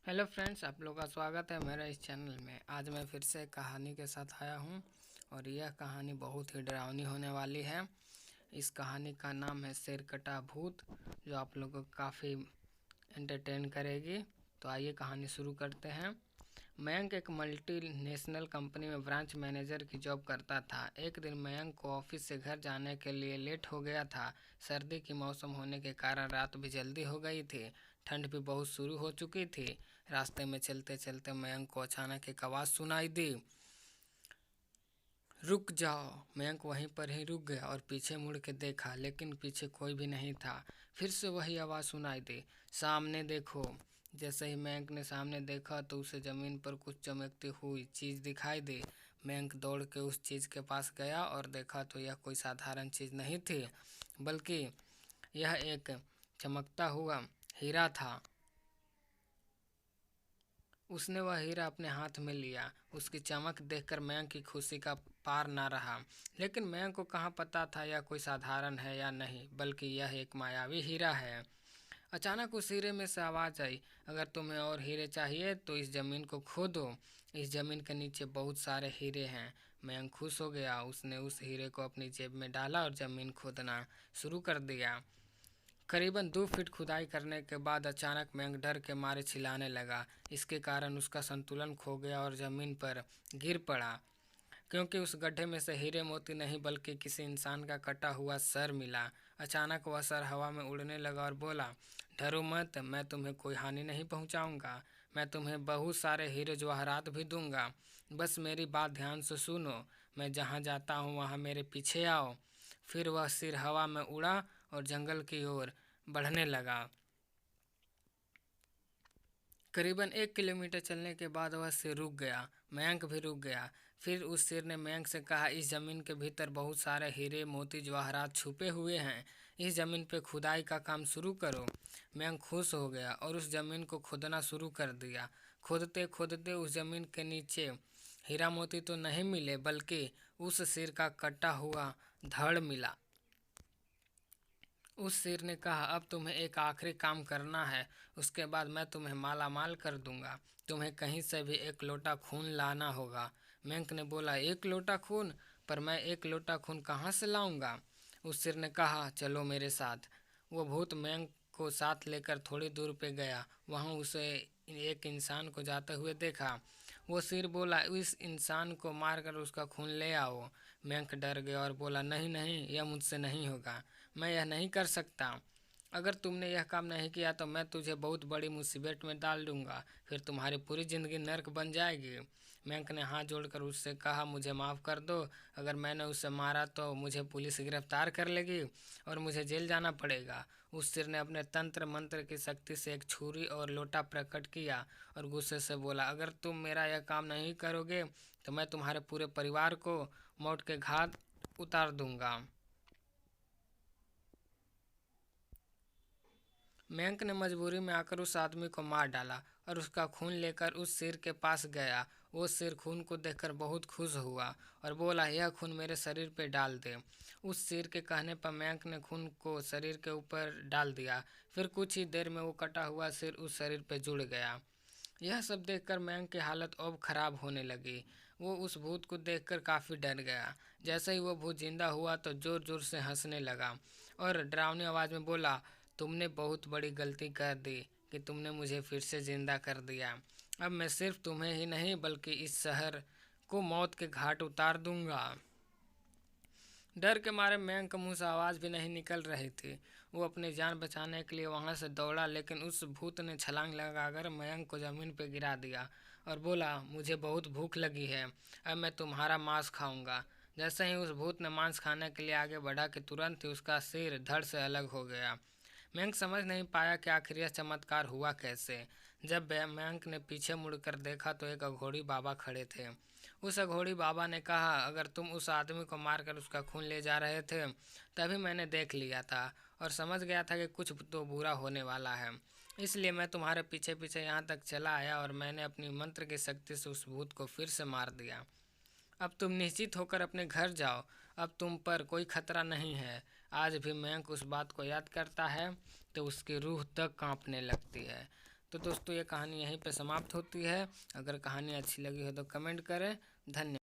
Hello friends, आप लोग का स्वागत है मेरे इस चैनल में। आज मैं फिर से एक कहानी के साथ आया हूँ और यह कहानी बहुत ही डरावनी होने वाली है। इस कहानी का नाम है सिरकटा भूत, जो आप लोगों को काफ़ी एंटरटेन करेगी। तो आइए कहानी शुरू करते हैं। मयंक एक मल्टीनेशनल कंपनी में ब्रांच मैनेजर की जॉब करता था। एक दिन मयंक को ऑफिस से घर जाने के लिए लेट हो गया था। सर्दी की मौसम होने के कारण रात भी जल्दी हो गई थी। ठंड भी बहुत शुरू हो चुकी थी। रास्ते में चलते चलते मयंक को अचानक एक आवाज़ सुनाई दी। रुक जाओ। मयंक वहीं पर ही रुक गया और पीछे मुड़ के देखा, लेकिन पीछे कोई भी नहीं था। फिर से वही आवाज़ सुनाई दी, सामने देखो। जैसे ही मयंक ने सामने देखा तो उसे ज़मीन पर कुछ चमकती हुई चीज़ दिखाई दी। मयंक दौड़ के उस चीज़ के पास गया और देखा तो यह कोई साधारण चीज़ नहीं थी, बल्कि यह एक चमकता हुआ हीरा था। उसने वह हीरा अपने हाथ में लिया। उसकी चमक देखकर मयंक की खुशी का पार ना रहा। लेकिन मयंक को कहाँ पता था यह कोई साधारण है या नहीं, बल्कि यह एक मायावी हीरा है। अचानक उस हीरे में से आवाज़ आई, अगर तुम्हें और हीरे चाहिए तो इस ज़मीन को खोदो। इस ज़मीन के नीचे बहुत सारे हीरे हैं। मयंक खुश हो गया। उसने उस हीरे को अपनी जेब में डाला और ज़मीन खोदना शुरू कर दिया। करीबन 2 फीट खुदाई करने के बाद अचानक मयंक डर के मारे चिल्लाने लगा। इसके कारण उसका संतुलन खो गया और ज़मीन पर गिर पड़ा, क्योंकि उस गड्ढे में से हीरे मोती नहीं बल्कि किसी इंसान का कटा हुआ सर मिला। अचानक वह सर हवा में उड़ने लगा और बोला, डरो मत, मैं तुम्हें कोई हानि नहीं पहुंचाऊंगा। मैं तुम्हें बहुत सारे हीरे जवाहरात भी दूंगा। बस मेरी बात ध्यान से सुनो। मैं जहां जाता हूं वहां मेरे पीछे आओ। फिर वह सिर हवा में उड़ा और जंगल की ओर बढ़ने लगा। करीबन 1 किलोमीटर चलने के बाद वह सिर रुक गया। मयंक भी रुक गया। फिर उस सिर ने मयंक से कहा, इस जमीन के भीतर बहुत सारे हीरे मोती जवाहरात छुपे हुए हैं। इस जमीन पे खुदाई का काम शुरू करो। मयंक खुश हो गया और उस जमीन को खोदना शुरू कर दिया। खोदते खोदते उस जमीन के नीचे हीरा मोती तो नहीं मिले, बल्कि उस सिर का कटा हुआ धड़ मिला। उस शेर ने कहा, अब तुम्हें एक आखिरी काम करना है, उसके बाद मैं तुम्हें माला माल कर दूंगा। तुम्हें कहीं से भी 1 लोटा खून लाना होगा। मेंक ने बोला, 1 लोटा खून? पर मैं 1 लोटा खून कहाँ से लाऊंगा? उस शेर ने कहा, चलो मेरे साथ। वो भूत मेंक को साथ लेकर थोड़ी दूर पे गया। वहाँ उसे एक इंसान को जाते हुए देखा। वो शेर बोला, इस इंसान को मारकर उसका खून ले आओ। मेंक डर गया और बोला, नहीं नहीं, यह मुझसे नहीं होगा। मैं यह नहीं कर सकता। अगर तुमने यह काम नहीं किया तो मैं तुझे बहुत बड़ी मुसीबत में डाल दूंगा। फिर तुम्हारी पूरी ज़िंदगी नर्क बन जाएगी। मयंक ने हाथ जोड़कर उससे कहा, मुझे माफ़ कर दो। अगर मैंने उसे मारा तो मुझे पुलिस गिरफ्तार कर लेगी और मुझे जेल जाना पड़ेगा। उस सिर ने अपने तंत्र मंत्र की शक्ति से एक छुरी और लोटा प्रकट किया और गुस्से से बोला, अगर तुम मेरा यह काम नहीं करोगे तो मैं तुम्हारे पूरे परिवार को मौत के घाट उतार दूंगा। मयंक ने मजबूरी में आकर उस आदमी को मार डाला और उसका खून लेकर उस शेर के पास गया। वो शेर खून को देखकर बहुत खुश हुआ और बोला, यह खून मेरे शरीर पर डाल दे। उस शेर के कहने पर मयंक ने खून को शरीर के ऊपर डाल दिया। फिर कुछ ही देर में वो कटा हुआ शेर उस शरीर पर जुड़ गया। यह सब देखकर मयंक की हालत और ख़राब होने लगी। वो उस भूत को देखकर काफ़ी डर गया। जैसे ही वो भूत जिंदा हुआ तो ज़ोर ज़ोर से हंसने लगा और डरावनी आवाज़ में बोला, तुमने बहुत बड़ी गलती कर दी कि तुमने मुझे फिर से ज़िंदा कर दिया। अब मैं सिर्फ तुम्हें ही नहीं बल्कि इस शहर को मौत के घाट उतार दूंगा। डर के मारे मयंक के मुंह से आवाज़ भी नहीं निकल रही थी। वो अपनी जान बचाने के लिए वहां से दौड़ा, लेकिन उस भूत ने छलांग लगाकर मयंक को ज़मीन पर गिरा दिया और बोला, मुझे बहुत भूख लगी है, अब मैं तुम्हारा मांस खाऊंगा। जैसे ही उस भूत ने मांस खाने के लिए आगे बढ़ा कि तुरंत ही उसका सिर धड़ से अलग हो गया। मयंक समझ नहीं पाया कि आखिर यह चमत्कार हुआ कैसे। जब मयंक ने पीछे मुड़कर देखा तो एक अघोरी बाबा खड़े थे। उस अघोरी बाबा ने कहा, अगर तुम उस आदमी को मारकर उसका खून ले जा रहे थे तभी मैंने देख लिया था और समझ गया था कि कुछ तो बुरा होने वाला है। इसलिए मैं तुम्हारे पीछे पीछे यहाँ तक चला आया और मैंने अपनी मंत्र की शक्ति से उस भूत को फिर से मार दिया। अब तुम निश्चित होकर अपने घर जाओ। अब तुम पर कोई खतरा नहीं है। आज भी मयंक उस बात को याद करता है तो उसकी रूह तक कांपने लगती है। तो दोस्तों ये कहानी यहीं पे समाप्त होती है। अगर कहानी अच्छी लगी हो तो कमेंट करें। धन्यवाद।